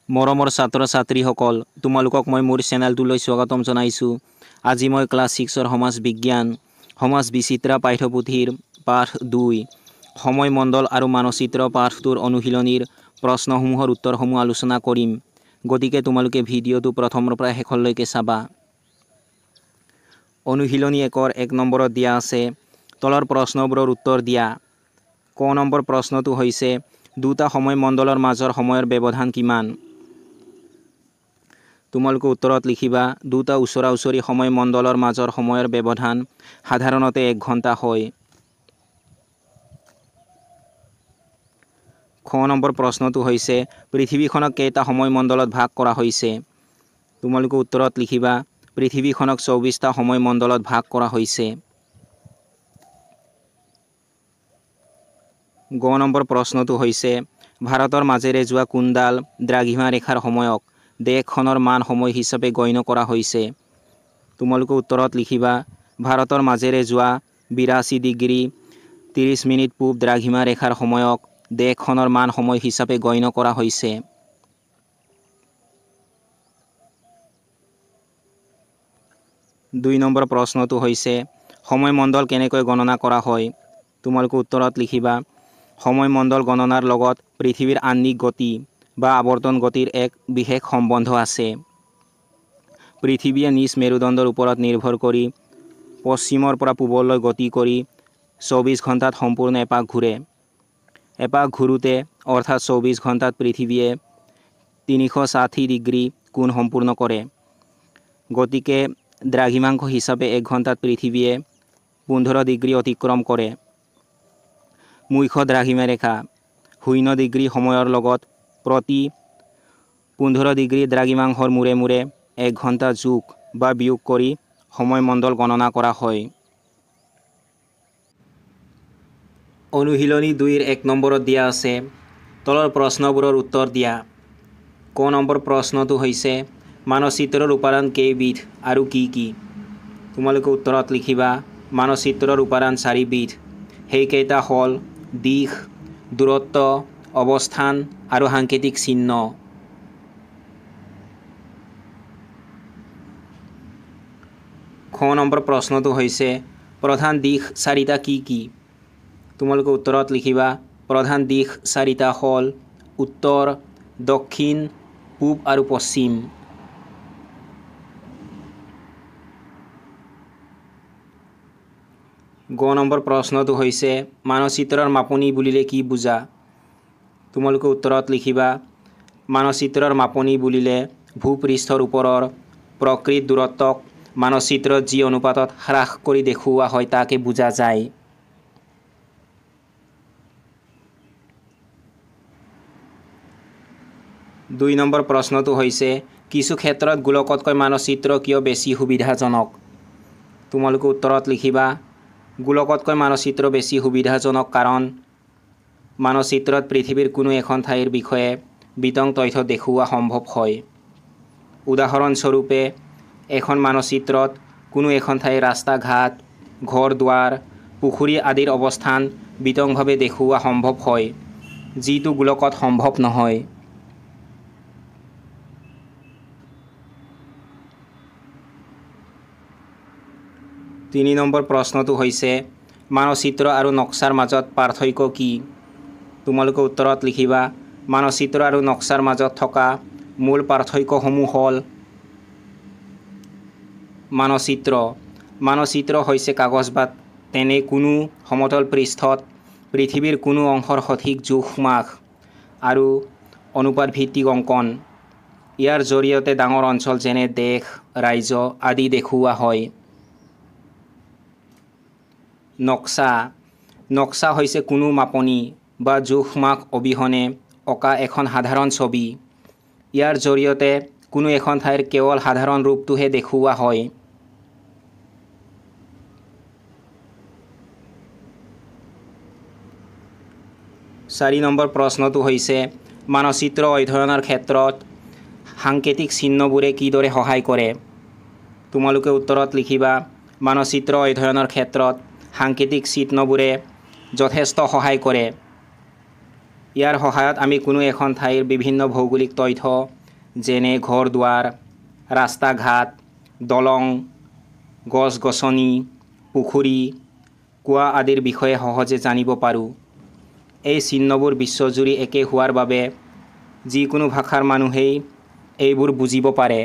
মৰমৰ ছাত্ৰ ছাত্ৰীসকল তোমালোকক মই মোৰ চেনেলটোলৈ স্বাগতম জনাইছোঁ। আজি মই ক্লাছ 6ৰ সমাজ বিজ্ঞান সমাজ বিচিত্ৰা পাঠ্যপুথিৰ পাঠ 2 সময় মণ্ডল আৰু মানচিত্ৰ পাঠটোৰ অনুশীলনীৰ প্ৰশ্নসমূহৰ উত্তৰসমূহ আলোচনা কৰিম। গতিকে তোমালোকে ভিডিঅ'টো প্ৰথমৰ পৰা শেষলৈকে চাবা। অনুশীলনী 1ৰ 1 নম্বৰত দিয়া আছে তলৰ প্ৰশ্নবোৰৰ উত্তৰ দিয়া। ক নম্বৰ প্ৰশ্নটো হৈছে দুটা সময় মণ্ডলৰ মাজৰ সময়ৰ ব্যৱধান কিমান? তোমালোকে উত্তৰত লিখিবা দুটা ওচৰা ওচৰি সময় মণ্ডলৰ মাজৰ সময়ৰ ব্যৱধান সাধাৰণতে 1 ঘণ্টা হয়। খ নম্বৰ প্ৰশ্নটো হৈছে পৃথিৱীখনক কেইটা সময় মণ্ডলত ভাগ কৰা হৈছে? তোমালোকে উত্তৰত লিখিবা পৃথিৱীখনক 24টা সময় মণ্ডলত ভাগ কৰা হৈছে। গ নম্বৰ প্ৰশ্নটো হৈছে ভাৰতৰ মাজেৰে যোৱা কোনডাল দ্ৰাঘিমা ৰেখাৰ সময়ক দেশখনৰ মান সময় হিচাপে গণ্য কৰা হৈছে? তোমালোকে উত্তৰত লিখিবা ভাৰতৰ মাজেৰে যোৱা 82 ডিগ্ৰী 30 মিনিট পূব দ্ৰাঘিমা ৰেখাৰ সময়ক দেশখনৰ মান সময় হিচাপে গণ্য কৰা হৈছে। দুই নম্বৰ প্ৰশ্নটো হৈছে সময় মণ্ডল কেনেকৈ গণনা কৰা হয়? তোমালোকে উত্তৰত লিখিবা সময় মণ্ডল গণনাৰ লগত পৃথিৱীৰ আহ্নিক গতি বা আৱৰ্তন গতিৰ এক বিশেষ সম্বন্ধ আছে। পৃথিৱীয়ে নিজ মেৰুদণ্ডৰ ওপৰত নিৰ্ভৰ কৰি পশ্চিমৰ পৰা পূবলৈ গতি কৰি 24 ঘণ্টাত সম্পূৰ্ণ এপাক ঘূৰে। এপাক ঘূৰোঁতে অৰ্থাৎ 24 ঘণ্টাত পৃথিৱীয়ে 360 ডিগ্ৰী কোণ সম্পূৰ্ণ কৰে। গতিকে দ্ৰাঘিমাংশ হিচাপে 1 ঘণ্টাত পৃথিৱীয়ে 15 ডিগ্ৰী অতিক্ৰম কৰে। মুখ্য দ্ৰাঘিমা ৰেখা 0 ডিগ্ৰী সময়ৰ লগত প্ৰতি 15 ডিগ্ৰী দ্ৰাঘিমাংশৰ মূৰে মূৰে 1 ঘণ্টা যোগ বা বিয়োগ কৰি সময় মণ্ডল গণনা কৰা হয়। অনুশীলনী 2ৰ 1 নম্বৰত দিয়া আছে তলৰ প্ৰশ্নবোৰৰ উত্তৰ দিয়া। ক নম্বৰ প্ৰশ্নটো হৈছে মানচিত্ৰৰ উপাদান কেইবিধ আৰু কি কি? তোমালোকে উত্তৰত লিখিবা মানচিত্ৰৰ উপাদান 4 বিধ। সেইকেইটা হ'ল দিশ, দূৰত্ব, অৱস্থান আৰু সাংকেতিক চিহ্ন। খ নম্বৰ প্ৰশ্নটো হৈছে প্ৰধান দিশ 4টা কি কি? তোমালোকে উত্তৰত লিখিবা প্ৰধান দিশ 4টা হ'ল উত্তৰ, দক্ষিণ, পূব আৰু পশ্চিম। গ নম্বৰ প্ৰশ্নটো হৈছে মানচিত্ৰৰ মাপনি বুলিলে কি বুজা? তোমালোকে উত্তৰত লিখিবা মানচিত্ৰৰ মাপনি বুলিলে ভূপৃষ্ঠৰ ওপৰৰ প্ৰকৃত দূৰত্বক মানচিত্ৰত যি অনুপাতত হ্ৰাস কৰি দেখুওৱা হয় তাকে বুজা যায়। দুই নম্বৰ প্ৰশ্নটো হৈছে কিছু ক্ষেত্ৰত গোলকতকৈ মানচিত্ৰ কিয় বেছি সুবিধাজনক? তোমালোকে উত্তৰত লিখিবা গোলকতকৈ মানচিত্ৰ বেছি সুবিধাজনক কাৰণ মানচিত্ৰত পৃথিৱীৰ কোনো এখন ঠাইৰ বিষয়ে বিতং তথ্য দেখুওৱা সম্ভৱ হয়। উদাহৰণস্বৰূপে এখন মানচিত্ৰত কোনো এখন ঠাইৰ ৰাস্তা ঘাট, ঘৰ দুৱাৰ, পুখুৰী আদিৰ অৱস্থান বিতংভাৱে দেখুওৱা সম্ভৱ হয়, যিটো গোলকত সম্ভৱ নহয়। তিনি নম্বৰ প্ৰশ্নটো হৈছে মানচিত্ৰ আৰু নক্সাৰ মাজত পাৰ্থক্য কি? তোমালোকে উত্তৰত লিখিবা মানচিত্ৰ আৰু নক্সাৰ মাজত থকা মূল পাৰ্থক্যসমূহ হ'ল মানচিত্ৰ হৈছে কাগজ বা তেনে কোনো সমতল পৃষ্ঠত পৃথিৱীৰ কোনো অংশৰ সঠিক জোখ মাখ আৰু অনুপাত ভিত্তিক অংকন। ইয়াৰ জৰিয়তে ডাঙৰ অঞ্চল যেনে দেশ, ৰাজ্য আদি দেখুওৱা হয়। নক্সা হৈছে কোনো মাপনি বা জোখ মাখ অবিহনে অঁকা এখন সাধাৰণ ছবি। ইয়াৰ জৰিয়তে কোনো এখন ঠাইৰ কেৱল সাধাৰণ ৰূপটোহে দেখুওৱা হয়। চাৰি নম্বৰ প্ৰশ্নটো হৈছে মানচিত্ৰ অধ্যয়নৰ ক্ষেত্ৰত সাংকেতিক চিহ্নবোৰে কিদৰে সহায় কৰে? তোমালোকে উত্তৰত লিখিবা মানচিত্ৰ অধ্যয়নৰ ক্ষেত্ৰত সাংকেতিক চিহ্নবোৰে যথেষ্ট সহায় কৰে। ইয়াৰ সহায়ত আমি কোনো এখন ঠাইৰ বিভিন্ন ভৌগোলিক তথ্য যেনে ঘৰ দুৱাৰ, ৰাস্তা ঘাট, দলং, গছ গছনি, পুখুৰী, কুঁৱা আদিৰ বিষয়ে সহজে জানিব পাৰোঁ। এই চিহ্নবোৰ বিশ্বজুৰি একে হোৱাৰ বাবে যিকোনো ভাষাৰ মানুহেই এইবোৰ বুজিব পাৰে।